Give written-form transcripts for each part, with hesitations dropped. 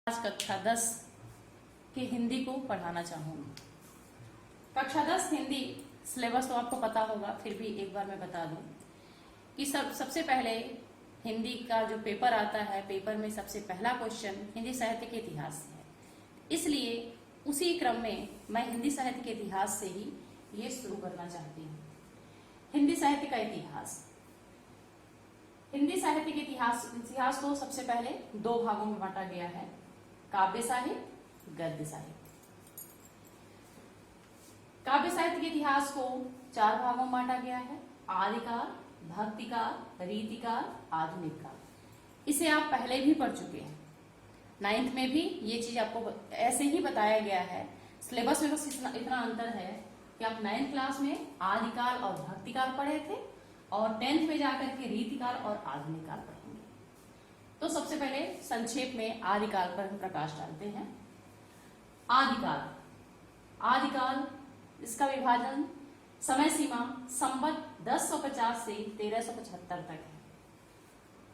आज कक्षा 10 की हिंदी को पढ़ाना चाहूंगी। कक्षा 10 हिंदी सिलेबस तो आपको पता होगा, फिर भी एक बार मैं बता दूं कि सबसे पहले हिंदी का जो पेपर आता है, पेपर में सबसे पहला क्वेश्चन हिंदी साहित्य के इतिहास से है। इसलिए उसी क्रम में मैं हिंदी साहित्य के इतिहास से ही ये शुरू करना चाहती हूँ। हिंदी साहित्य का इतिहास। हिंदी साहित्य के इतिहास को सबसे पहले दो भागों में बांटा गया है, काव्य साहित्य, गद्य साहित्य। काव्य साहित्य के इतिहास को चार भागों में बांटा गया है, आदिकाल, भक्तिकाल, रीतिकाल, आधुनिक काल। इसे आप पहले भी पढ़ चुके हैं, 9th में भी ये चीज आपको ऐसे ही बताया गया है। सिलेबस में बस इतना अंतर है कि आप 9th क्लास में आदिकाल और भक्तिकाल पढ़े थे और 10th में जाकर के रीतिकाल और आधुनिक काल पढ़ेंगे। तो सबसे पहले संक्षेप में आदिकाल पर हम प्रकाश डालते हैं। आदिकाल। आदिकाल, इसका विभाजन समय सीमा संवत 1050 से 1375 तक है।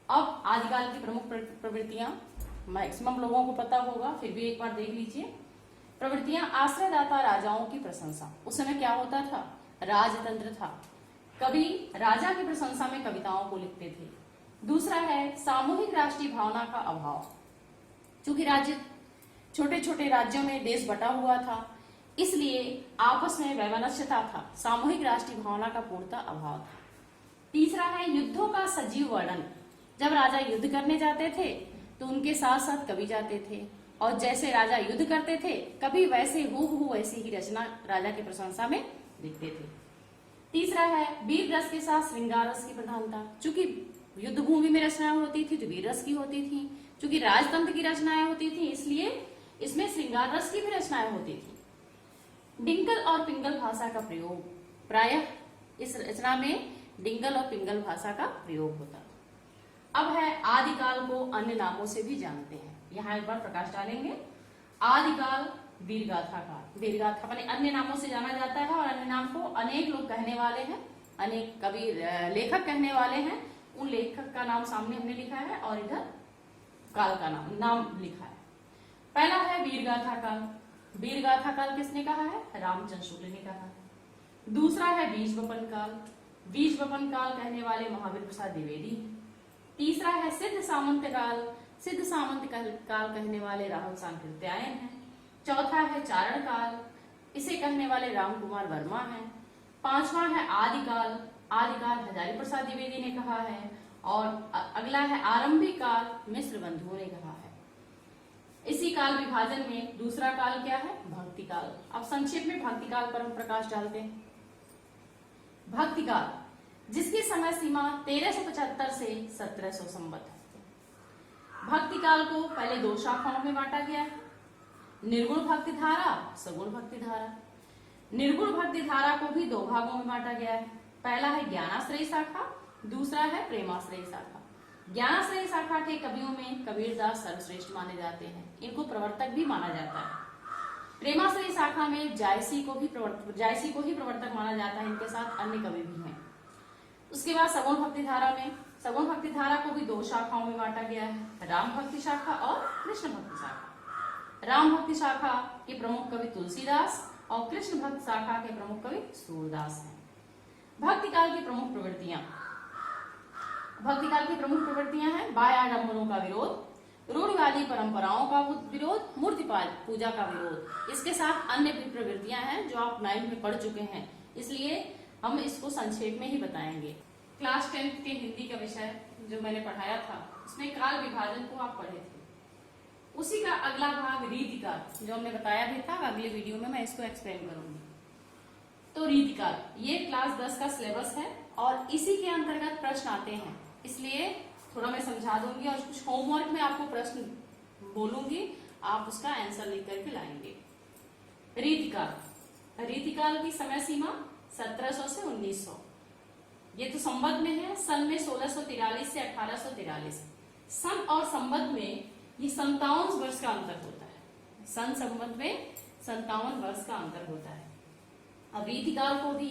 अब आदिकाल की प्रमुख प्रवृत्तियां मैक्सिमम लोगों को पता होगा, फिर भी एक बार देख लीजिए। प्रवृत्तियां: आश्रयदाता राजाओं की प्रशंसा। उस समय क्या होता था? राजतंत्र था। कवि राजा की प्रशंसा में कविताओं को लिखते थे। दूसरा है सामूहिक राष्ट्रीय भावना का अभाव। चूंकि राज्य छोटे छोटे राज्यों में देश बटा हुआ था, इसलिए आपस में वैमनस्यता था, सामूहिक राष्ट्रीय भावना का पूर्णतः अभाव था। तीसरा है युद्धों का सजीव वर्णन। जब राजा युद्ध करने जाते थे तो उनके साथ साथ कवि जाते थे और जैसे राजा युद्ध करते थे, कवि वैसे हूबहू वैसी ही रचना राजा की प्रशंसा में लिखते थे। तीसरा है वीर रस के साथ श्रृंगार रस की प्रधानता। चूंकि युद्ध भूमि में रचनाएं होती थी तो वीर रस की होती थी, चूंकि राजतंत्र की रचनाएं होती थी इसलिए इसमें श्रृंगार रस की भी रचनाएं होती थी। डिंगल और पिंगल भाषा का प्रयोग। प्रायः इस रचना में डिंगल और पिंगल भाषा का प्रयोग होता। अब है आदिकाल को अन्य नामों से भी जानते हैं, यहाँ एक बार प्रकाश डालेंगे। आदिकाल वीरगाथा काल। वीरगाथा माने अन्य नामों से जाना जाता है और अन्य नाम को अनेक लोग कहने वाले हैं, अनेक कवि लेखक कहने वाले हैं। उन लेखक का नाम सामने हमने लिखा है और इधर काल का नाम लिखा है। पहला है वीरगाथा काल। वीरगाथा काल किसने कहा है? रामचंद्र शुक्ल ने कहा है। दूसरा है बीज वपन काल। बीज वपन काल कहने वाले महावीर प्रसाद द्विवेदी। तीसरा है सिद्ध सामंत काल। सिद्ध सामंत काल कहने वाले राहुल सांकृत्यायन है। चौथा है चारण काल, इसे कहने वाले राम कुमार वर्मा हैं। पांचवा है आदिकाल। आदिकाल हजारी प्रसाद द्विवेदी ने कहा है। और अगला है आरंभिक काल, मिश्र बंधुओं ने कहा है। इसी काल विभाजन में दूसरा काल क्या है? भक्तिकाल। अब संक्षेप में भक्तिकाल पर हम प्रकाश डालते हैं। भक्तिकाल, जिसकी समय सीमा 1375 से 1700 संवत है। भक्तिकाल को पहले दो शाखाओं में बांटा गया है, निर्गुण भक्ति धारा, सगुण भक्ति धारा। निर्गुण भक्ति धारा को भी दो भागों में बांटा गया है। पहला है ज्ञानाश्रयी शाखा, दूसरा है प्रेमाश्रयी शाखा। ज्ञानाश्रयी शाखा के कवियों में कबीरदास सर्वश्रेष्ठ माने जाते हैं, इनको प्रवर्तक भी माना जाता है। प्रेमाश्रयी शाखा में जायसी को ही प्रवर्तक माना जाता है, इनके साथ अन्य कवि भी हैं। उसके बाद सगुण भक्ति धारा में, सगुण भक्ति धारा को भी दो शाखाओं में बांटा गया है, राम भक्ति शाखा और कृष्ण भक्ति शाखा। राम भक्ति शाखा के प्रमुख कवि तुलसीदास और कृष्ण भक्त शाखा के प्रमुख कवि सूरदास हैं। भक्तिकाल की प्रमुख प्रवृत्तियां। भक्तिकाल की प्रमुख प्रवृत्तियां हैं बाह्य आडंबरों का विरोध, रूढ़िवादी परंपराओं का विरोध, मूर्ति पूजा का विरोध। इसके साथ अन्य भी प्रवृत्तियां हैं जो आप 9th में पढ़ चुके हैं, इसलिए हम इसको संक्षेप में ही बताएंगे। क्लास 10th के हिंदी का विषय जो मैंने पढ़ाया था उसमें काल विभाजन को आप पढ़े थे। उसी का अगला भाग रीतिकाल, जो हमने बताया भी था, अगले वीडियो में मैं इसको एक्सप्लेन करूंगी। तो रीतिकाल ये क्लास 10 का सिलेबस है और इसी के अंतर्गत प्रश्न आते हैं, इसलिए थोड़ा मैं समझा दूंगी और कुछ होमवर्क में आपको प्रश्न बोलूंगी, आप उसका आंसर लिख करके लाएंगे। रीतिकाल। रीतिकाल की समय सीमा 1700 से 1900। ये तो संवत में है, सन में 1643 से 1843। सन और संवत में ये 57 वर्ष का अंतर होता है। सन संवत में 57 वर्ष का अंतर होता है। अब रीतिकाल को भी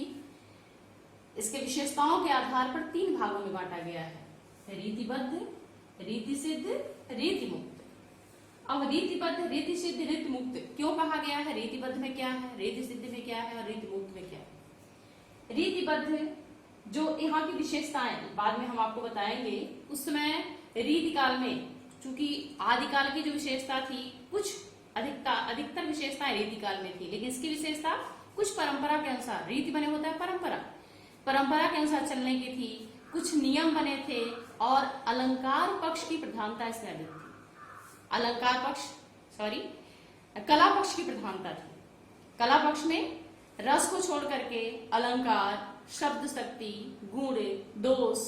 इसके विशेषताओं के आधार पर 3 भागों में बांटा गया है, रीतिबद्ध, रीति सिद्ध, रीति मुक्त। अब रीतिबद्ध, रीति सिद्ध, रीति मुक्त क्यों कहा गया है? रीतिबद्ध में क्या है, रीति सिद्ध में क्या है और रीति मुक्त में क्या है? रीतिबद्ध जो यहाँ की विशेषताएं बाद में हम आपको बताएंगे, उस समय रीतिकाल में चूंकि आदिकाल की जो विशेषता थी, कुछ अधिकतर विशेषताएं रीतिकाल में थी, लेकिन इसकी विशेषता कुछ परंपरा के अनुसार, रीति बने होता है परंपरा के अनुसार चलने की थी, कुछ नियम बने थे और अलंकार पक्ष की प्रधानता इसमें अधिक थी। कला पक्ष की प्रधानता थी। कला पक्ष में रस को छोड़ करके अलंकार, शब्द शक्ति, गुण, दोष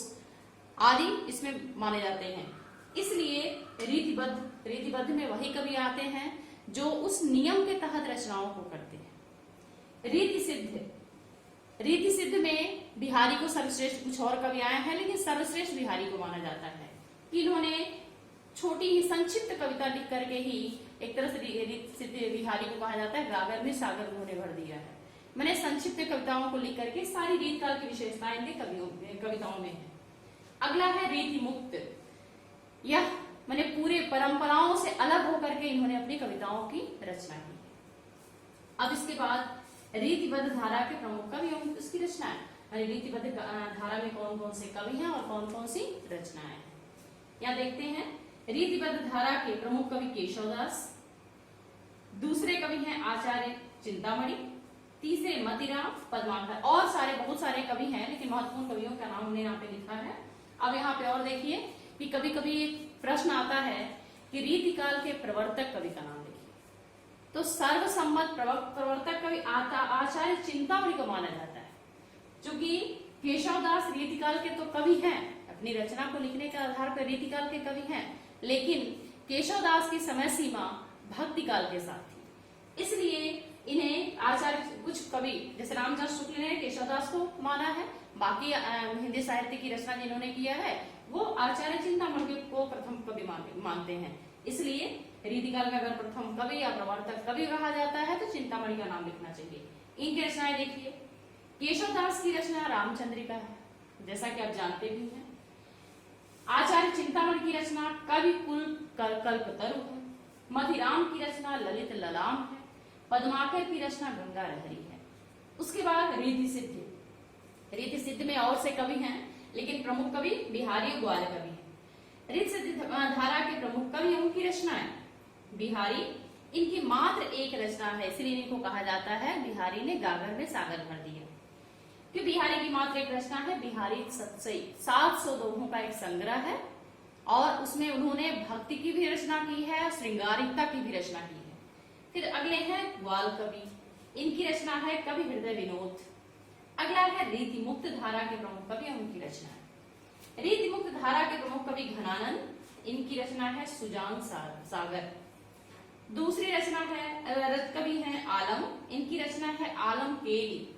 आदि इसमें माने जाते हैं। इसलिए रीतिबद्ध में वही कवि आते हैं जो उस नियम के तहत रचनाओं को करते हैं। रीति सिद्ध में बिहारी को सर्वश्रेष्ठ, कुछ और कवि आए हैं लेकिन सर्वश्रेष्ठ बिहारी को माना जाता है कि इन्होंने छोटी ही संक्षिप्त कविता लिख करके ही एक तरह से रीति सिद्ध बिहारी को कहा जाता है। गागर में सागर उन्होंने भर दिया है। मैंने संक्षिप्त कविताओं को लिख करके सारी रीतकाल की विशेषताएं इनके कविताओं में है। अगला है रीति मुक्त। यह मैंने पूरे परंपराओं से अलग होकर के इन्होंने अपनी कविताओं की रचना की। अब इसके बाद रीतिबद्ध धारा के प्रमुख कवि और उसकी रचनाएं, यानी रीतिबद्ध धारा में कौन कौन से कवि हैं और कौन कौन सी रचनाएं हैं। यहाँ देखते हैं रीतिबद्ध धारा के प्रमुख कवि केशवदास, दूसरे कवि हैं आचार्य चिंतामणि, तीसरे मतिराम, पद्माकर और बहुत सारे कवि हैं, लेकिन महत्वपूर्ण कवियों का नाम हमने यहाँ पे लिखा है। अब यहाँ पे और देखिए कि कभी कभी प्रश्न आता है कि रीतिकाल के प्रवर्तक कवि का नाम लिखिए, तो सर्वसम्मत प्रवर्तक कवि आचार्य चिंतामणि को माना जाता है। चूंकि केशवदास रीतिकाल के तो कवि हैं, अपनी रचना को लिखने के आधार पर रीतिकाल के कवि हैं, लेकिन केशवदास की समय सीमा भक्ति काल के साथ थी, इसलिए इन्हें आचार्य, कुछ कवि जैसे रामचंद्र शुक्ल ने केशवदास को माना है, बाकी हिंदी साहित्य की रचना जिन्होंने किया है वो आचार्य चिंतामणि को प्रथम कवि मानते हैं। इसलिए रीतिकाल का अगर प्रथम कवि या प्रवर्तक कवि कहा जाता है तो चिंतामणि का नाम लिखना चाहिए। इनकी रचनाएं देखिए, केशवदास की रचना रामचंद्रिका है, जैसा कि आप जानते भी हैं। आचार्य चिंतामणि की रचना कवि कुल कल्पतरु है। मधिराम की रचना ललित ललाम है। पद्माकर की रचना गंगा लहरी है। उसके बाद रीति सिद्ध में और से कवि हैं, लेकिन प्रमुख कवि बिहारी ग्वाल कवि हैं। रीति सिद्ध धारा के प्रमुख कवि उनकी रचनाएं बिहारी, इनकी मात्र एक रचना है, इसलिए इनको कहा जाता है बिहारी ने गागर में सागर भर दिया। कि बिहारी की मात्र एक रचना है बिहारी सतसई, 700 दोहों का एक संग्रह है और उसमें उन्होंने भक्ति की भी रचना की है और श्रृंगारिकता की भी रचना की है। फिर अगले हैं ग्वाल कवि, इनकी रचना है कवि हृदय विनोद। अगला है रीति मुक्त धारा के प्रमुख कवि और उनकी रचना है। रीति मुक्त धारा के प्रमुख कवि घनानंद, इनकी रचना है सुजान सागर। दूसरी रचना है कवि है आलम, इनकी रचना है आलम केली।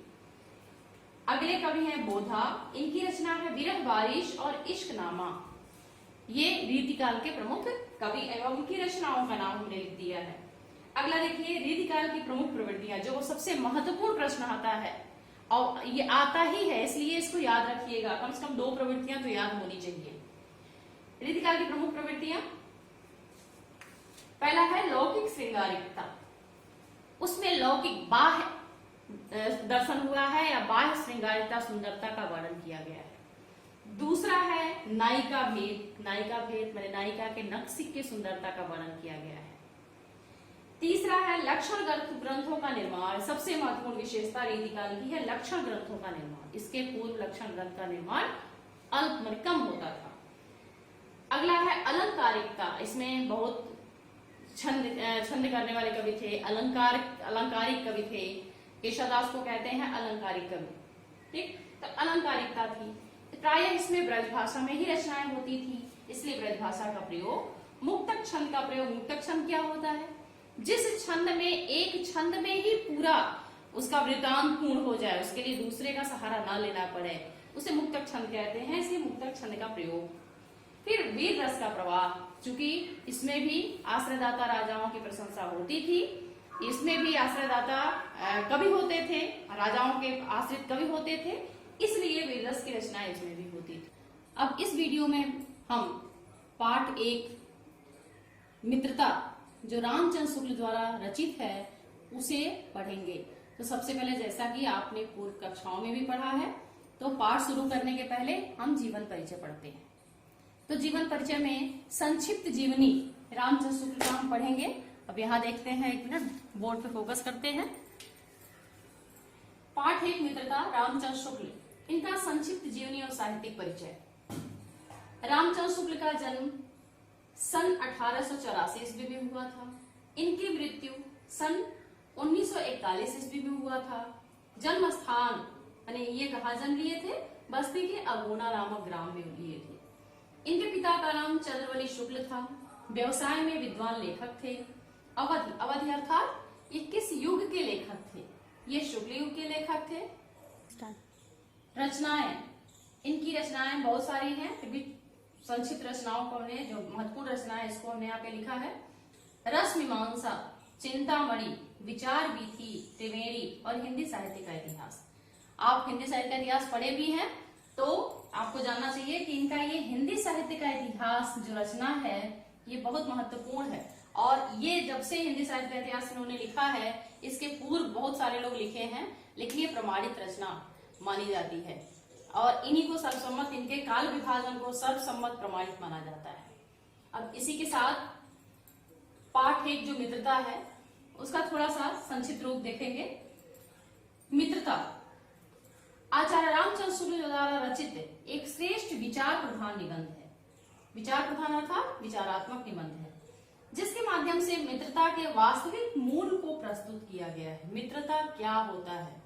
अगले कवि हैं बोधा, इनकी रचना है विरह बारिश और इश्कनामा। ये रीतिकाल के प्रमुख कवि एवं उनकी रचनाओं का नाम हमने लिख दिया है। अगला देखिए रीतिकाल की प्रमुख प्रवृत्तियां, जो सबसे महत्वपूर्ण प्रश्न आता है और ये आता ही है, इसलिए इसको याद रखिएगा, कम से कम 2 प्रवृत्तियां तो याद होनी चाहिए। रीतिकाल की प्रमुख प्रवृत्तियां, पहला है लौकिक श्रृंगारिकता, उसमें लौकिक बाह्य दर्शन हुआ है या बाह्य श्रृंगारिकता सुंदरता का वर्णन किया गया है। दूसरा है नायिका भेद मैंने नायिका के नक्सिक की सुंदरता का वर्णन किया गया है। तीसरा है लक्षण ग्रंथों का निर्माण, सबसे महत्वपूर्ण विशेषता रीतिकाल की है लक्षण ग्रंथों का निर्माण। इसके पूर्व लक्षण ग्रंथ का निर्माण कम होता था। अगला है अलंकारिकता, इसमें बहुत छंद करने वाले कवि थे, अलंकारिक कवि थे। केशवदास को कहते हैं अलंकारिक कवि, ठीक। तो अलंकारिकता थी, प्रायः इसमें ब्रजभाषा में ही रचनाएं होती थी, इसलिए ब्रजभाषा का प्रयोग। मुक्तक छंद का प्रयोग, मुक्तक छंद क्या होता है? जिस छंद में एक छंद में ही पूरा उसका वृत्तांत पूर्ण हो जाए, उसके लिए दूसरे का सहारा ना लेना पड़े, उसे मुक्तक छंद कहते हैं, इसलिए मुक्तक छंद का प्रयोग। फिर वीर रस का प्रवाह, चूंकि इसमें भी आश्रयदाता राजाओं की प्रशंसा होती थी, इसमें भी आश्रयदाता कवि होते थे, राजाओं के आश्रित कवि होते थे, इसलिए वीर रस की रचनाएं इसमें भी होती थी। अब इस वीडियो में हम पार्ट 1 मित्रता जो रामचंद्र शुक्ल द्वारा रचित है उसे पढ़ेंगे। तो सबसे पहले, जैसा कि आपने पूर्व कक्षाओं में भी पढ़ा है, तो पाठ शुरू करने के पहले हम जीवन परिचय पढ़ते हैं। तो जीवन परिचय में संक्षिप्त जीवनी रामचंद्र शुक्ल का हम पढ़ेंगे। अब यहाँ देखते हैं, एक मिनट बोर्ड पे फोकस करते हैं। पाठ 1, मित्रता, रामचंद्र शुक्ल, इनका संक्षिप्त जीवनी और साहित्यिक परिचय। रामचंद्र शुक्ल का जन्म सन 1884 ईस्वी में हुआ था। इनकी मृत्यु सन 1941 ईस्वी में हुआ था। जन्म स्थान यानी ये कहाँ जन्म लिए थे? बस्ती के अगोना नामक ग्राम में लिए थे। इनके पिता का नाम चंद्रवली शुक्ल था। व्यवसाय में विद्वान लेखक थे। अवधि अर्थात ये किस युग के लेखक थे? ये शुक्ल युग के लेखक थे। रचनाएं, इनकी रचनाएं बहुत सारी हैं, फिर भी संक्षिप्त रचनाओं को हमने, जो महत्वपूर्ण रचनाएं इसको हमने यहाँ पे लिखा है। रस मीमांसा, चिंतामणि, विचार वीथी, त्रिवेणी और हिंदी साहित्य का इतिहास। आप हिंदी साहित्य का इतिहास पढ़े भी हैं, तो आपको जानना चाहिए कि इनका ये हिंदी साहित्य का इतिहास जो रचना है ये बहुत महत्वपूर्ण है। और ये जब से हिंदी साहित्य का इतिहास इन्होंने लिखा है, इसके पूर्व बहुत सारे लोग लिखे हैं, लेकिन ये प्रमाणित रचना मानी जाती है और इन्हीं को सर्वसम्मत, इनके काल विभाजन को सर्वसम्मत प्रमाणित माना जाता है। अब इसी के साथ पाठ 1 जो मित्रता है उसका थोड़ा सा संक्षिप्त रूप देखेंगे। मित्रता आचार्य रामचंद्र शुक्ल द्वारा रचित एक श्रेष्ठ विचार प्रधान निबंध है। विचार प्रधान अर्थात विचारात्मक निबंध है, जिसके माध्यम से मित्रता के वास्तविक मूल को प्रस्तुत किया गया है। मित्रता क्या होता है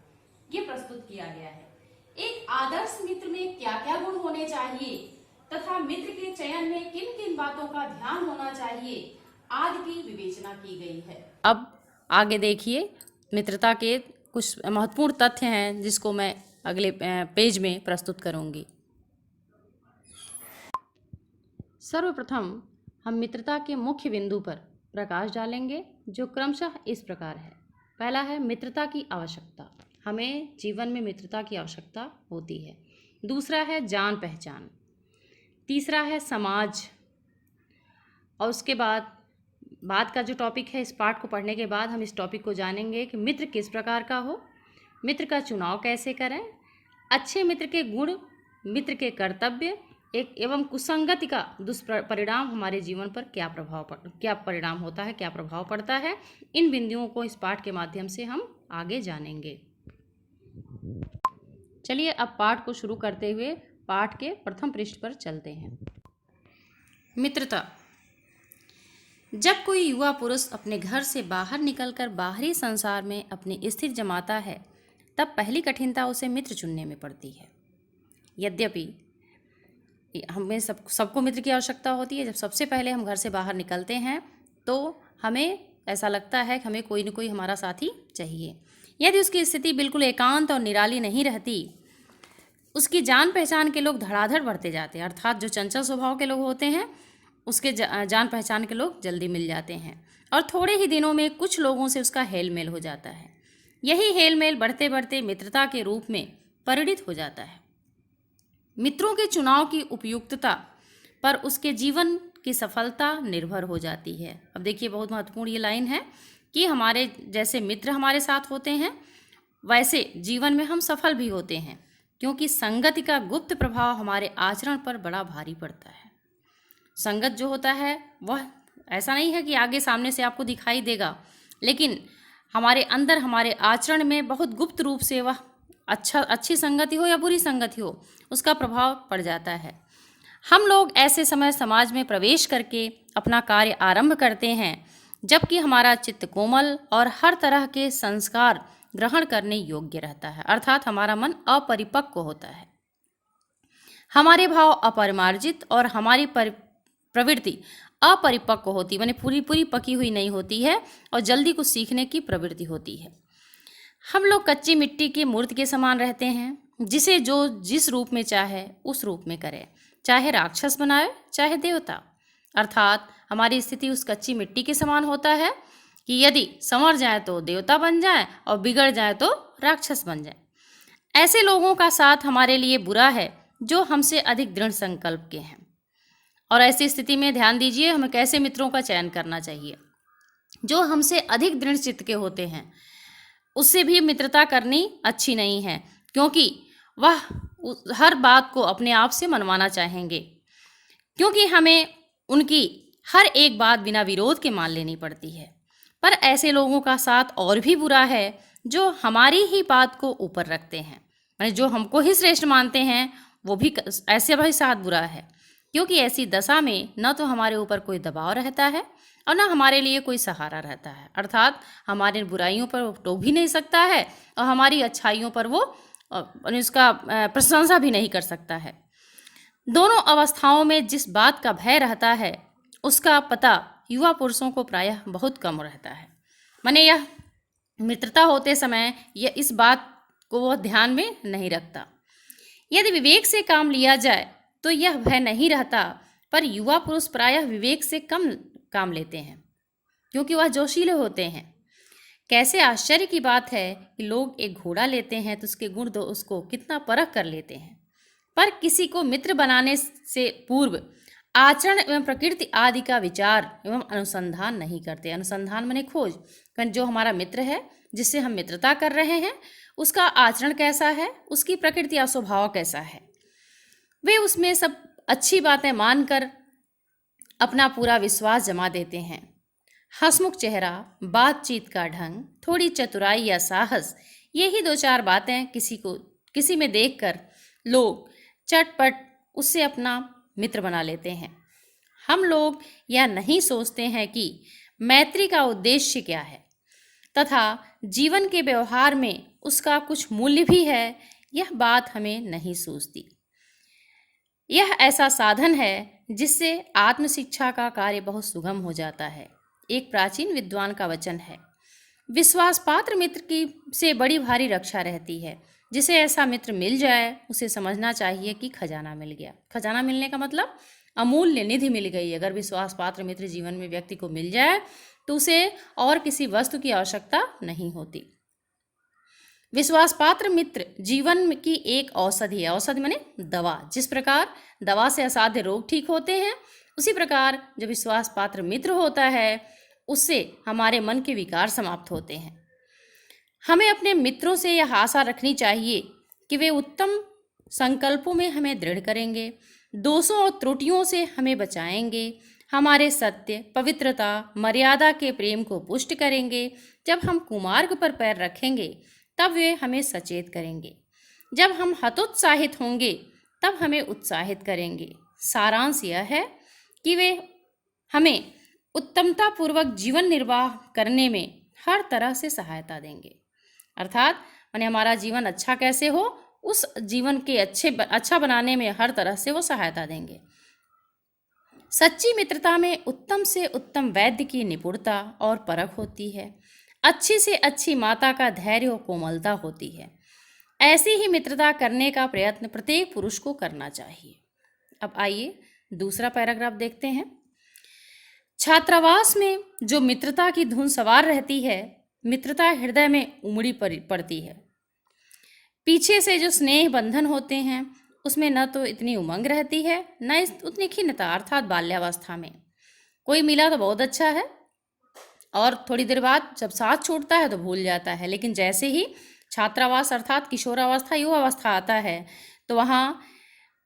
ये प्रस्तुत किया गया है। एक आदर्श मित्र में क्या क्या गुण होने चाहिए तथा मित्र के चयन में किन किन बातों का ध्यान होना चाहिए आदि की विवेचना की गई है। अब आगे देखिए, मित्रता के कुछ महत्वपूर्ण तथ्य हैं जिसको मैं अगले पेज में प्रस्तुत करूंगी। सर्वप्रथम हम मित्रता के मुख्य बिंदु पर प्रकाश डालेंगे, जो क्रमशः इस प्रकार है। पहला है मित्रता की आवश्यकता। हमें जीवन में मित्रता की आवश्यकता होती है। दूसरा है जान पहचान। तीसरा है समाज। और उसके बाद का जो टॉपिक है, इस पाठ को पढ़ने के बाद हम इस टॉपिक को जानेंगे कि मित्र किस प्रकार का हो, मित्र का चुनाव कैसे करें, अच्छे मित्र के गुण, मित्र के कर्तव्य एवं कुसंगति का दुष्परिणाम हमारे जीवन पर क्या परिणाम होता है, क्या प्रभाव पड़ता है। इन बिंदुओं को इस पाठ के माध्यम से हम आगे जानेंगे। चलिए अब पाठ को शुरू करते हुए पाठ के प्रथम पृष्ठ पर चलते हैं। मित्रता। जब कोई युवा पुरुष अपने घर से बाहर निकलकर बाहरी संसार में अपनी स्थिति जमाता है, तब पहली कठिनता उसे मित्र चुनने में पड़ती है। यद्यपि हमें सबको मित्र की आवश्यकता होती है। जब सबसे पहले हम घर से बाहर निकलते हैं तो हमें ऐसा लगता है कि हमें कोई न कोई हमारा साथी चाहिए। यदि उसकी स्थिति बिल्कुल एकांत और निराली नहीं रहती, उसकी जान पहचान के लोग धड़ाधड़ बढ़ते जाते हैं। अर्थात जो चंचल स्वभाव के लोग होते हैं, उसके जान पहचान के लोग जल्दी मिल जाते हैं और थोड़े ही दिनों में कुछ लोगों से उसका हेल मेल हो जाता है। यही हेल मेल बढ़ते बढ़ते मित्रता के रूप में परिणित हो जाता है। मित्रों के चुनाव की उपयुक्तता पर उसके जीवन की सफलता निर्भर हो जाती है। अब देखिए, बहुत महत्वपूर्ण ये लाइन है कि हमारे जैसे मित्र हमारे साथ होते हैं, वैसे जीवन में हम सफल भी होते हैं, क्योंकि संगति का गुप्त प्रभाव हमारे आचरण पर बड़ा भारी पड़ता है। संगत जो होता है वह ऐसा नहीं है कि आगे सामने से आपको दिखाई देगा, लेकिन हमारे अंदर, हमारे आचरण में बहुत गुप्त रूप से वह अच्छी संगति हो या बुरी संगति हो, उसका प्रभाव पड़ जाता है। हम लोग ऐसे समय समाज में प्रवेश करके अपना कार्य आरंभ करते हैं जबकि हमारा चित्त कोमल और हर तरह के संस्कार ग्रहण करने योग्य रहता है, अर्थात हमारा मन अपरिपक्व होता है। हमारे भाव अपरिमार्जित और हमारी प्रवृत्ति अपरिपक्व होती, माने पूरी पकी हुई नहीं होती है और जल्दी कुछ सीखने की प्रवृत्ति होती है। हम लोग कच्ची मिट्टी के मूर्त के समान रहते हैं, जिसे जो जिस रूप में चाहे उस रूप में करे, चाहे राक्षस बनाए चाहे देवता। अर्थात हमारी स्थिति उस कच्ची मिट्टी के समान होता है कि यदि संवर जाए तो देवता बन जाए और बिगड़ जाए तो राक्षस बन जाए। ऐसे लोगों का साथ हमारे लिए बुरा है जो हमसे अधिक दृढ़ संकल्प के हैं। और ऐसी स्थिति में ध्यान दीजिए, हमें कैसे मित्रों का चयन करना चाहिए। जो हमसे अधिक दृढ़ चित्त के होते हैं उससे भी मित्रता करनी अच्छी नहीं है, क्योंकि वह हर बात को अपने आप से मनवाना चाहेंगे, क्योंकि हमें उनकी हर एक बात बिना विरोध के मान लेनी पड़ती है। पर ऐसे लोगों का साथ और भी बुरा है जो हमारी ही बात को ऊपर रखते हैं, माने जो हमको ही श्रेष्ठ मानते हैं, वो भी ऐसे भाई साथ बुरा है, क्योंकि ऐसी दशा में न तो हमारे ऊपर कोई दबाव रहता है और न हमारे लिए कोई सहारा रहता है। अर्थात हमारे बुराइयों पर वो टोक भी नहीं सकता है और हमारी अच्छाइयों पर वो उसका प्रशंसा भी नहीं कर सकता है। दोनों अवस्थाओं में जिस बात का भय रहता है उसका पता युवा पुरुषों को प्रायः बहुत कम रहता है। माने यह मित्रता होते समय यह इस बात को वह ध्यान में नहीं रखता। यदि विवेक से काम लिया जाए तो यह भय नहीं रहता, पर युवा पुरुष प्रायः विवेक से कम काम लेते हैं, क्योंकि वह जोशीले होते हैं। कैसे आश्चर्य की बात है कि लोग एक घोड़ा लेते हैं तो उसके गुण दोष को कितना परख कर लेते हैं, पर किसी को मित्र बनाने से पूर्व आचरण एवं प्रकृति आदि का विचार एवं अनुसंधान नहीं करते। अनुसंधान माने खोज, जो हमारा मित्र है जिससे हम मित्रता कर रहे हैं उसका आचरण कैसा है, उसकी प्रकृति या स्वभाव कैसा है, वे उसमें सब अच्छी बातें मानकर अपना पूरा विश्वास जमा देते हैं। हंसमुख चेहरा, बातचीत का ढंग, थोड़ी चतुराई या साहस, यही दो चार बातें किसी में देखकर लोग चटपट उससे अपना मित्र बना लेते हैं। हम लोग यह नहीं सोचते हैं कि मैत्री का उद्देश्य क्या है तथा जीवन के व्यवहार में उसका कुछ मूल्य भी है, यह बात हमें नहीं सूझती। यह ऐसा साधन है जिससे आत्मशिक्षा का कार्य बहुत सुगम हो जाता है। एक प्राचीन विद्वान का वचन है, विश्वास पात्र मित्र की से बड़ी भारी रक्षा रहती है। जिसे ऐसा मित्र मिल जाए उसे समझना चाहिए कि खजाना मिल गया। खजाना मिलने का मतलब अमूल्य निधि मिल गई। अगर विश्वास पात्र मित्र जीवन में व्यक्ति को मिल जाए तो उसे और किसी वस्तु की आवश्यकता नहीं होती। विश्वास पात्र मित्र जीवन की एक औषधि है। औषधि माने दवा। जिस प्रकार दवा से असाध्य रोग ठीक होते हैं, उसी प्रकार जो विश्वास पात्र मित्र होता है उससे हमारे मन के विकार समाप्त होते हैं। हमें अपने मित्रों से यह आशा रखनी चाहिए कि वे उत्तम संकल्पों में हमें दृढ़ करेंगे, दोषों और त्रुटियों से हमें बचाएंगे, हमारे सत्य, पवित्रता, मर्यादा के प्रेम को पुष्ट करेंगे। जब हम कुमार्ग पर पैर रखेंगे तब वे हमें सचेत करेंगे, जब हम हतोत्साहित होंगे तब हमें उत्साहित करेंगे। सारांश यह है कि वे हमें उत्तमतापूर्वक जीवन निर्वाह करने में हर तरह से सहायता देंगे। अर्थात माने हमारा जीवन अच्छा कैसे हो, उस जीवन के अच्छा बनाने में हर तरह से वो सहायता देंगे। सच्ची मित्रता में उत्तम से उत्तम वैद्य की निपुणता और परख होती है। अच्छी से अच्छी माता का धैर्य और कोमलता होती है। ऐसी ही मित्रता करने का प्रयत्न प्रत्येक पुरुष को करना चाहिए। अब आइए दूसरा पैराग्राफ देखते हैं। छात्रावास में जो मित्रता की धुन सवार रहती है, मित्रता हृदय में उमड़ी पड़ती है। पीछे से जो स्नेह बंधन होते हैं उसमें न तो इतनी उमंग रहती है न उतनी खिन्नता। अर्थात बाल्यावस्था में कोई मिला तो बहुत अच्छा है और थोड़ी देर बाद जब साथ छूटता है तो भूल जाता है, लेकिन जैसे ही छात्रावास अर्थात किशोरावस्था युवावस्था आता है तो वहाँ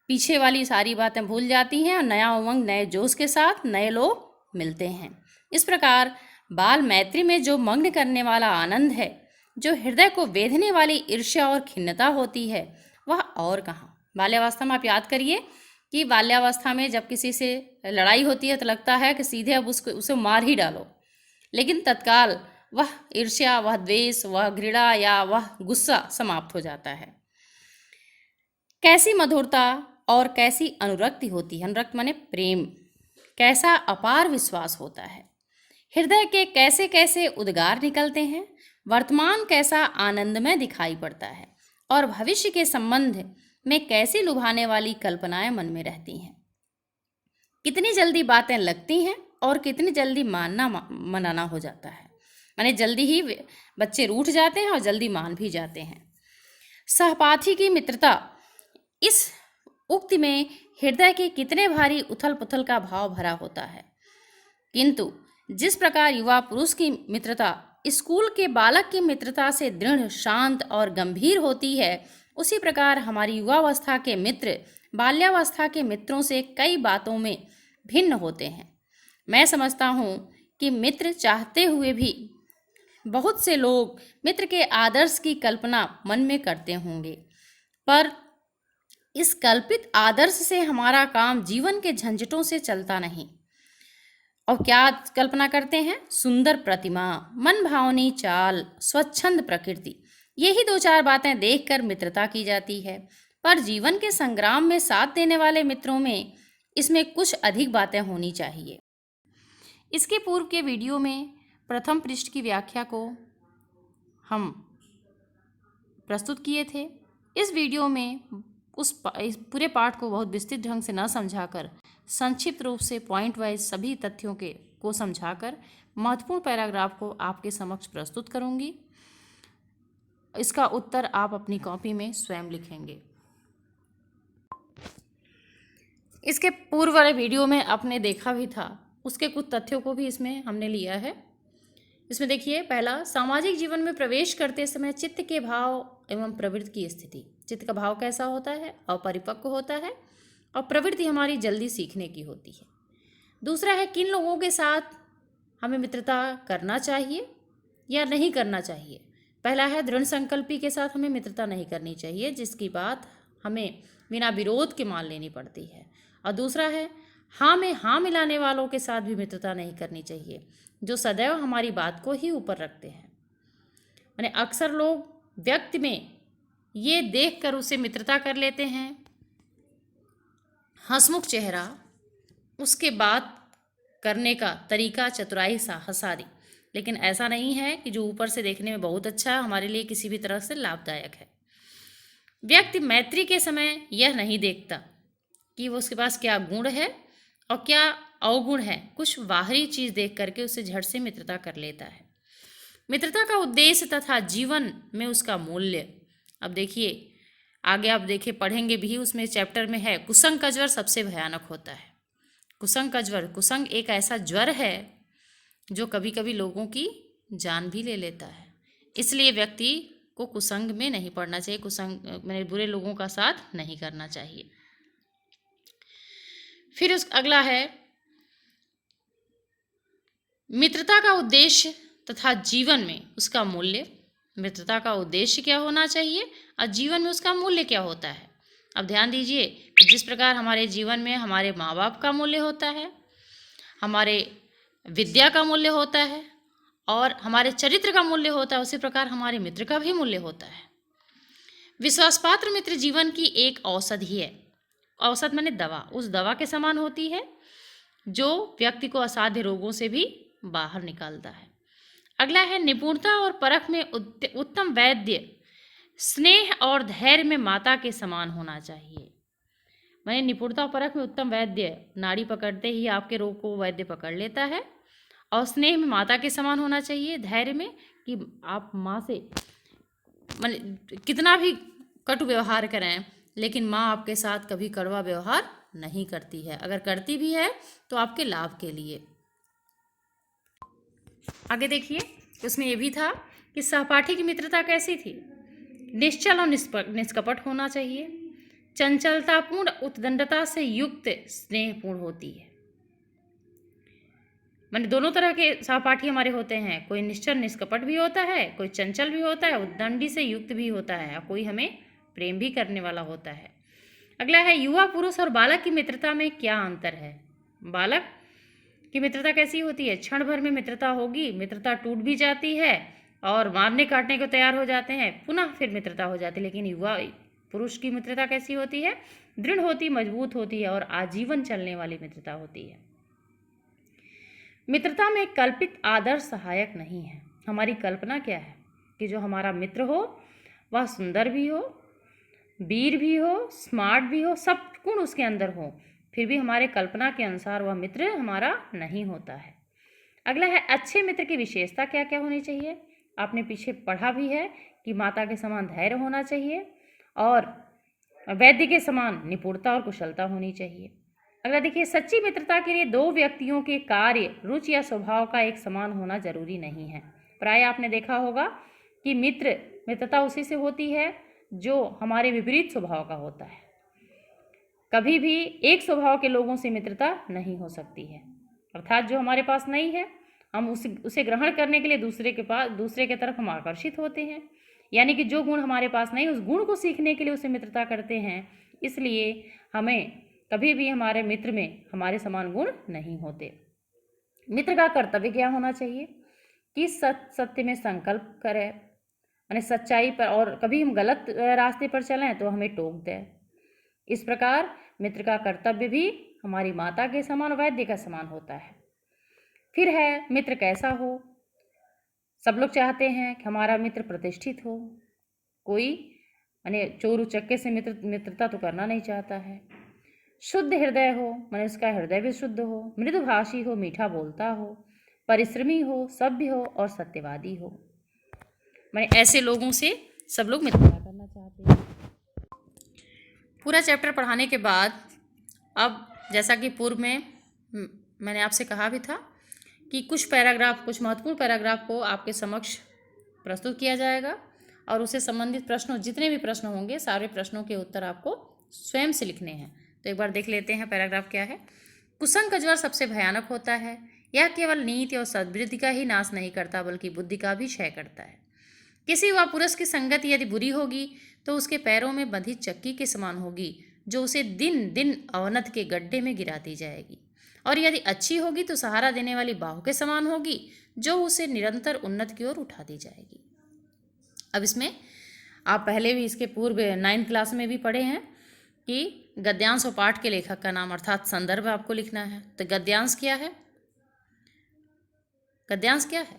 पीछे वाली सारी बातें भूल जाती हैं और नया उमंग नए जोश के साथ नए लोग मिलते हैं। इस प्रकार बाल मैत्री में जो मग्न करने वाला आनंद है, जो हृदय को वेधने वाली ईर्ष्या और खिन्नता होती है, वह और कहाँ। बाल्यावस्था में आप याद करिए कि बाल्यावस्था में जब किसी से लड़ाई होती है तो लगता है कि सीधे अब उसे मार ही डालो, लेकिन तत्काल वह ईर्ष्या, वह द्वेष, वह घृणा या वह गुस्सा समाप्त हो जाता है। कैसी मधुरता और कैसी अनुरक्ति होती है। अनुरक्त माने प्रेम। कैसा अपार विश्वास होता है। हृदय के कैसे कैसे उद्गार निकलते हैं। वर्तमान कैसा आनंदमय दिखाई पड़ता है और भविष्य के संबंध में कैसी लुभाने वाली कल्पनाएं मन में रहती हैं। कितनी जल्दी बातें लगती हैं और कितनी जल्दी मनाना हो जाता है। माने जल्दी ही बच्चे रूठ जाते हैं और जल्दी मान भी जाते हैं। सहपाठी की मित्रता, इस उक्ति में हृदय के कितने भारी उथल पुथल का भाव भरा होता है, किंतु जिस प्रकार युवा पुरुष की मित्रता स्कूल के बालक की मित्रता से दृढ़, शांत और गंभीर होती है, उसी प्रकार हमारी युवावस्था के मित्र बाल्यावस्था के मित्रों से कई बातों में भिन्न होते हैं। मैं समझता हूँ कि मित्र चाहते हुए भी बहुत से लोग मित्र के आदर्श की कल्पना मन में करते होंगे, पर इस कल्पित आदर्श से हमारा काम जीवन के झंझटों से चलता नहीं। और क्या कल्पना करते हैं? सुंदर प्रतिमा, मन भावनी चाल, स्वच्छंद प्रकृति, यही दो चार बातें देखकर मित्रता की जाती है। पर जीवन के संग्राम में साथ देने वाले मित्रों में इसमें कुछ अधिक बातें होनी चाहिए। इसके पूर्व के वीडियो में प्रथम पृष्ठ की व्याख्या को हम प्रस्तुत किए थे। इस वीडियो में इस पूरे पाठ को बहुत विस्तृत ढंग से न समझाकर संक्षिप्त रूप से पॉइंट वाइज सभी तथ्यों को समझाकर महत्वपूर्ण पैराग्राफ को आपके समक्ष प्रस्तुत करूंगी। इसका उत्तर आप अपनी कॉपी में स्वयं लिखेंगे। इसके पूर्व वाले वीडियो में आपने देखा भी था, उसके कुछ तथ्यों को भी इसमें हमने लिया है। इसमें देखिए, पहला, सामाजिक जीवन में प्रवेश करते समय चित्त के भाव एवं प्रवृत्ति की स्थिति। चित्त का भाव कैसा होता है? अपरिपक्व होता है, और प्रवृत्ति हमारी जल्दी सीखने की होती है। दूसरा है, किन लोगों के साथ हमें मित्रता करना चाहिए या नहीं करना चाहिए। पहला है, दृढ़ संकल्पी के साथ हमें मित्रता नहीं करनी चाहिए, जिसकी बात हमें बिना विरोध के मान लेनी पड़ती है। और दूसरा है, हाँ में हाँ मिलाने वालों के साथ भी मित्रता नहीं करनी चाहिए, जो सदैव हमारी बात को ही ऊपर रखते हैं। माने अक्सर लोग व्यक्ति में ये देखकर उसे मित्रता कर लेते हैं, हंसमुख चेहरा, उसके बात करने का तरीका, चतुराई, साहस आदि। लेकिन ऐसा नहीं है कि जो ऊपर से देखने में बहुत अच्छा है हमारे लिए किसी भी तरह से लाभदायक है। व्यक्ति मैत्री के समय यह नहीं देखता कि वो उसके पास क्या गुण है और क्या अवगुण है। कुछ बाहरी चीज देख करके उसे झट से मित्रता कर लेता है। मित्रता का उद्देश्य तथा जीवन में उसका मूल्य। अब देखिए, आगे आप देखिए, पढ़ेंगे भी, उसमें चैप्टर में है, कुसंग का ज्वर सबसे भयानक होता है। कुसंग का ज्वर, कुसंग एक ऐसा ज्वर है जो कभी कभी लोगों की जान भी ले लेता है। इसलिए व्यक्ति को कुसंग में नहीं पड़ना चाहिए, कुसंग मैंने बुरे लोगों का साथ नहीं करना चाहिए। फिर अगला है, मित्रता का उद्देश्य तथा जीवन में उसका मूल्य। मित्रता का उद्देश्य क्या होना चाहिए और जीवन में उसका मूल्य क्या होता है। अब ध्यान दीजिए कि जिस प्रकार हमारे जीवन में हमारे माँ बाप का मूल्य होता है, हमारे विद्या का मूल्य होता है और हमारे चरित्र का मूल्य होता है, उसी प्रकार हमारे मित्र का भी मूल्य होता है। विश्वासपात्र मित्र जीवन की एक औषधि है। औषध माने दवा, उस दवा के समान होती है जो व्यक्ति को असाध्य रोगों से भी बाहर निकालता है। अगला है, निपुणता और परख में उत्तम वैद्य स्नेह और धैर्य में माता के समान होना चाहिए। माने निपुणता और परख में उत्तम वैद्य, नाड़ी पकड़ते ही आपके रोग को वैद्य पकड़ लेता है, और स्नेह में माता के समान होना चाहिए, धैर्य में कि आप माँ से माने कितना भी कटु व्यवहार करें, लेकिन माँ आपके साथ कभी कड़वा व्यवहार नहीं करती है, अगर करती भी है तो आपके लाभ के लिए। आगे देखिए, उसमें यह भी था कि सहपाठी की मित्रता कैसी थी। निश्चल और निष्कपट होना चाहिए, चंचलतापूर्ण उद्दंडता से युक्त स्नेहपूर्ण होती है। माने दोनों तरह के सहपाठी हमारे होते हैं, कोई निश्चल निष्कपट भी होता है, कोई चंचल भी होता है, उद्दंडी से युक्त भी होता है, और कोई हमें प्रेम भी करने वाला होता है। अगला है, युवा पुरुष और बालक की मित्रता में क्या अंतर है। बालक की मित्रता कैसी होती है? क्षण भर में मित्रता होगी, मित्रता टूट भी जाती है और मारने काटने को तैयार हो जाते हैं, पुनः फिर मित्रता हो जाती है। लेकिन युवा पुरुष की मित्रता कैसी होती है? दृढ़ होती, मजबूत होती है और आजीवन चलने वाली मित्रता होती है। मित्रता में कल्पित आदर्श सहायक नहीं है। हमारी कल्पना क्या है कि जो हमारा मित्र हो वह सुंदर भी हो, वीर भी हो, स्मार्ट भी हो, सब गुण उसके अंदर हो, फिर भी हमारे कल्पना के अनुसार वह मित्र हमारा नहीं होता है। अगला है, अच्छे मित्र की विशेषता क्या क्या होनी चाहिए। आपने पीछे पढ़ा भी है कि माता के समान धैर्य होना चाहिए और वैद्य के समान निपुणता और कुशलता होनी चाहिए। अगला देखिए, सच्ची मित्रता के लिए दो व्यक्तियों के कार्य, रुचि या स्वभाव का एक समान होना जरूरी नहीं है। प्राय आपने देखा होगा कि मित्रता उसी से होती है जो हमारे विपरीत स्वभाव का होता है। कभी भी एक स्वभाव के लोगों से मित्रता नहीं हो सकती है, अर्थात जो हमारे पास नहीं है हम उसे ग्रहण करने के लिए दूसरे के तरफ हम आकर्षित होते हैं। यानी कि जो गुण हमारे पास नहीं, उस गुण को सीखने के लिए उससे मित्रता करते हैं। इसलिए हमें कभी भी हमारे मित्र में हमारे समान गुण नहीं होते। मित्र का कर्तव्य क्या होना चाहिए कि सत्य में संकल्प करे, यानी सच्चाई पर, और कभी हम गलत रास्ते पर चलें तो हमें टोक दे। इस प्रकार मित्र का कर्तव्य भी हमारी माता के समान, वैद्य का समान होता है। फिर है, मित्र कैसा हो। सब लोग चाहते हैं कि हमारा मित्र प्रतिष्ठित हो। कोई माने चोर उचक्के से मित्रता तो करना नहीं चाहता है। शुद्ध हृदय हो, माने उसका हृदय भी शुद्ध हो। मृदुभाषी हो, मीठा बोलता हो। परिश्रमी हो, सभ्य हो और सत्यवादी हो। माने ऐसे लोगों से सब लोग मित्रता करना चाहते हैं। पूरा चैप्टर पढ़ाने के बाद अब जैसा कि पूर्व में मैंने आपसे कहा भी था कि कुछ महत्वपूर्ण पैराग्राफ को आपके समक्ष प्रस्तुत किया जाएगा और उससे संबंधित प्रश्नों, जितने भी प्रश्न होंगे सारे प्रश्नों के उत्तर आपको स्वयं से लिखने हैं। तो एक बार देख लेते हैं पैराग्राफ क्या है। कुसंग का ज्वर सबसे भयानक होता है। यह केवल नीति और सद्वृत्ति का ही नाश नहीं करता बल्कि बुद्धि का भी क्षय करता है। किसी युवा पुरुष की संगति यदि बुरी होगी तो उसके पैरों में बंधी चक्की के समान होगी जो उसे दिन दिन अवनत के गड्ढे में गिराती जाएगी, और यदि अच्छी होगी तो सहारा देने वाली बाहों के समान होगी जो उसे निरंतर उन्नत की ओर उठाती जाएगी। अब इसमें आप पहले भी इसके पूर्व 9th क्लास में भी पढ़े हैं कि गद्यांश और पाठ के लेखक का नाम अर्थात संदर्भ आपको लिखना है। तो गद्यांश क्या है? गद्यांश क्या है?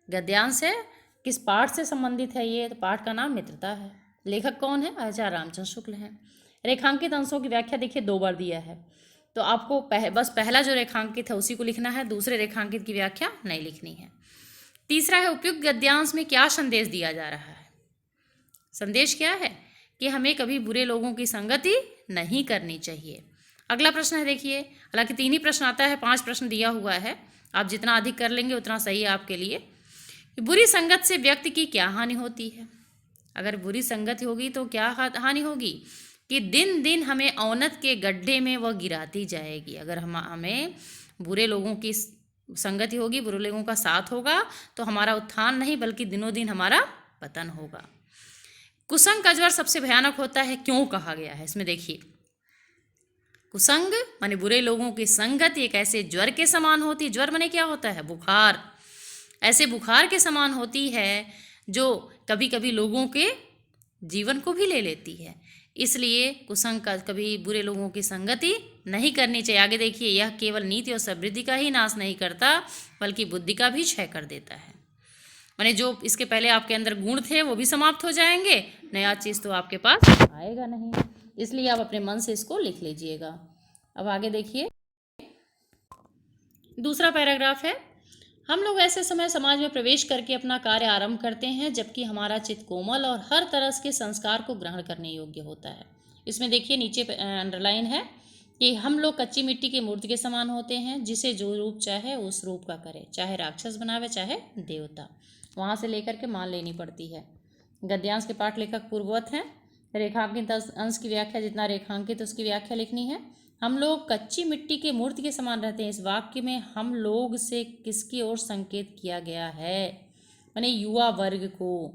गद्यांश है किस पाठ से संबंधित है ये? तो पाठ का नाम मित्रता है। लेखक कौन है? आचार्य रामचंद्र शुक्ल हैं। रेखांकित अंशों की व्याख्या देखिए 2 बार दिया है, तो आपको बस पहला जो रेखांकित है उसी को लिखना है, दूसरे रेखांकित की व्याख्या नहीं लिखनी है। तीसरा है, उपयुक्त गद्यांश में क्या संदेश दिया जा रहा है? संदेश क्या है कि हमें कभी बुरे लोगों की संगति नहीं करनी चाहिए। अगला प्रश्न है, देखिए, हालांकि 3 ही प्रश्न आता है, 5 प्रश्न दिया हुआ है, आप जितना अधिक कर लेंगे उतना सही है आपके लिए। बुरी संगत से व्यक्ति की क्या हानि होती है? अगर बुरी संगत होगी तो क्या हानि होगी कि दिन दिन हमें अवनत के गड्ढे में वह गिराती जाएगी। अगर हमें बुरे लोगों की संगति होगी, बुरे लोगों का साथ होगा तो हमारा उत्थान नहीं बल्कि दिनों दिन हमारा पतन होगा। कुसंग का ज्वर सबसे भयानक होता है, क्यों कहा गया है? इसमें देखिए, कुसंग माने बुरे लोगों की संगत एक ऐसे ज्वर के समान होती है। ज्वर माने क्या होता है? बुखार। ऐसे बुखार के समान होती है जो कभी कभी लोगों के जीवन को भी ले लेती है। इसलिए कुसंग का कभी बुरे लोगों की संगति नहीं करनी चाहिए। आगे देखिए, यह केवल नीति और समृद्धि का ही नाश नहीं करता बल्कि बुद्धि का भी क्षय कर देता है। माने जो इसके पहले आपके अंदर गुण थे वो भी समाप्त हो जाएंगे, नया चीज़ तो आपके पास आएगा नहीं। इसलिए आप अपने मन से इसको लिख लीजिएगा। अब आगे देखिए, दूसरा पैराग्राफ है, हम लोग ऐसे समय समाज में प्रवेश करके अपना कार्य आरंभ करते हैं जबकि हमारा चित्त कोमल और हर तरह के संस्कार को ग्रहण करने योग्य होता है। इसमें देखिए नीचे अंडरलाइन है कि हम लोग कच्ची मिट्टी की मूर्ति के समान होते हैं, जिसे जो रूप चाहे उस रूप का करे, चाहे राक्षस बनावे चाहे देवता। वहाँ से लेकर के मान लेनी पड़ती है। गद्यांश के पाठ लेखक पूर्ववत हैं। रेखांकित अंश की व्याख्या, जितना रेखांकित उसकी व्याख्या लिखनी है। हम लोग कच्ची मिट्टी के मूर्ति के समान रहते हैं। इस वाक्य में हम लोग से किसकी ओर संकेत किया गया है? माने युवा वर्ग को।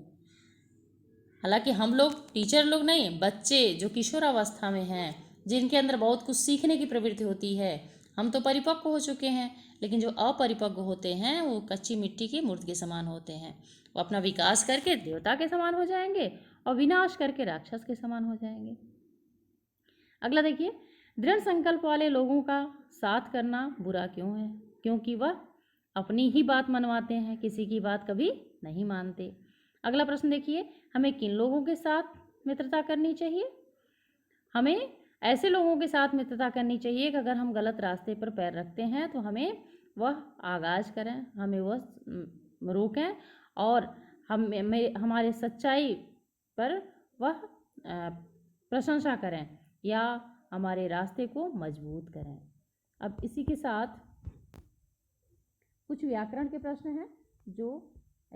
हालांकि हम लोग टीचर लोग नहीं, बच्चे जो किशोरावस्था में हैं, जिनके अंदर बहुत कुछ सीखने की प्रवृत्ति होती है। हम तो परिपक्व हो चुके हैं, लेकिन जो अपरिपक्व होते हैं वो कच्ची मिट्टी की मूर्ति के समान होते हैं। वो अपना विकास करके देवता के समान हो जाएंगे और विनाश करके राक्षस के समान हो जाएंगे। अगला देखिए, दृढ़ संकल्प वाले लोगों का साथ करना बुरा क्यों है? क्योंकि वह अपनी ही बात मनवाते हैं, किसी की बात कभी नहीं मानते। अगला प्रश्न देखिए, हमें किन लोगों के साथ मित्रता करनी चाहिए? हमें ऐसे लोगों के साथ मित्रता करनी चाहिए कि अगर हम गलत रास्ते पर पैर रखते हैं तो हमें वह आगाज करें, हमें वह रोकें और हमारे सच्चाई पर वह प्रशंसा करें या हमारे रास्ते को मजबूत करें। अब इसी के साथ कुछ व्याकरण के प्रश्न हैं जो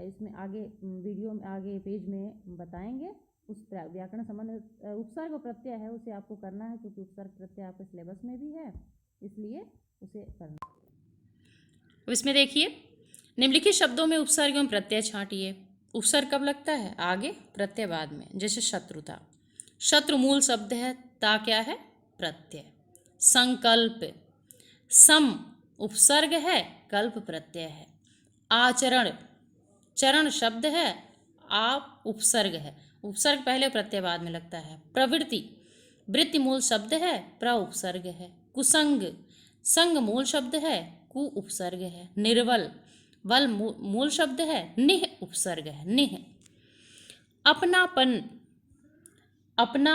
इसमें आगे वीडियो में आगे पेज में बताएंगे। उस व्याकरण संबंध उपसर्ग प्रत्यय है उसे आपको करना है, क्योंकि उपसर्ग प्रत्यय आपके सिलेबस में भी है, इसलिए उसे करना। अब इसमें देखिए, निम्नलिखित शब्दों में उपसर्ग एवं प्रत्यय छांटिए। उपसर्ग कब लगता है? आगे, प्रत्यय बाद में। जैसे शत्रुता, शत्रु मूल शब्द है, ता क्या है? प्रत्यय। संकल्प, सम उपसर्ग है, कल्प प्रत्यय है। आचरण, चरण शब्द है, आप उपसर्ग है, उपसर्ग पहले प्रत्यय बाद में लगता है। प्रवृत्ति, वृत्ति मूल शब्द है, प्र उपसर्ग है। कुसंग, संग मूल शब्द है, कु उपसर्ग है। निर्बल, बल मूल शब्द है, निह उपसर्ग है, निह। अपनापन, अपना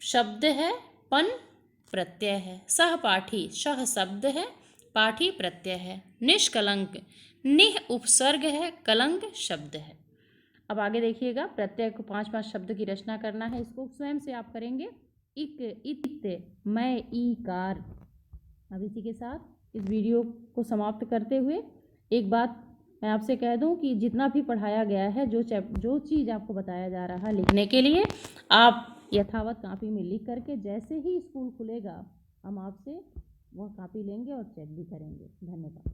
शब्द है, पन प्रत्यय है। सहपाठी, सह शब्द है, पाठी प्रत्यय है। निष्कलंक, निह उपसर्ग है, कलंक शब्द है। अब आगे देखिएगा, प्रत्यय को 5-5 शब्द की रचना करना है, इसको स्वयं से आप करेंगे। इक, इत, मैं, ईकार। अब इसी के साथ इस वीडियो को समाप्त करते हुए एक बात मैं आपसे कह दूं कि जितना भी पढ़ाया गया है, जो चीज़ आपको बताया जा रहा है लिखने के लिए, आप यथावत कापी में लिख करके जैसे ही स्कूल खुलेगा हम आपसे वह कापी लेंगे और चेक भी करेंगे। धन्यवाद।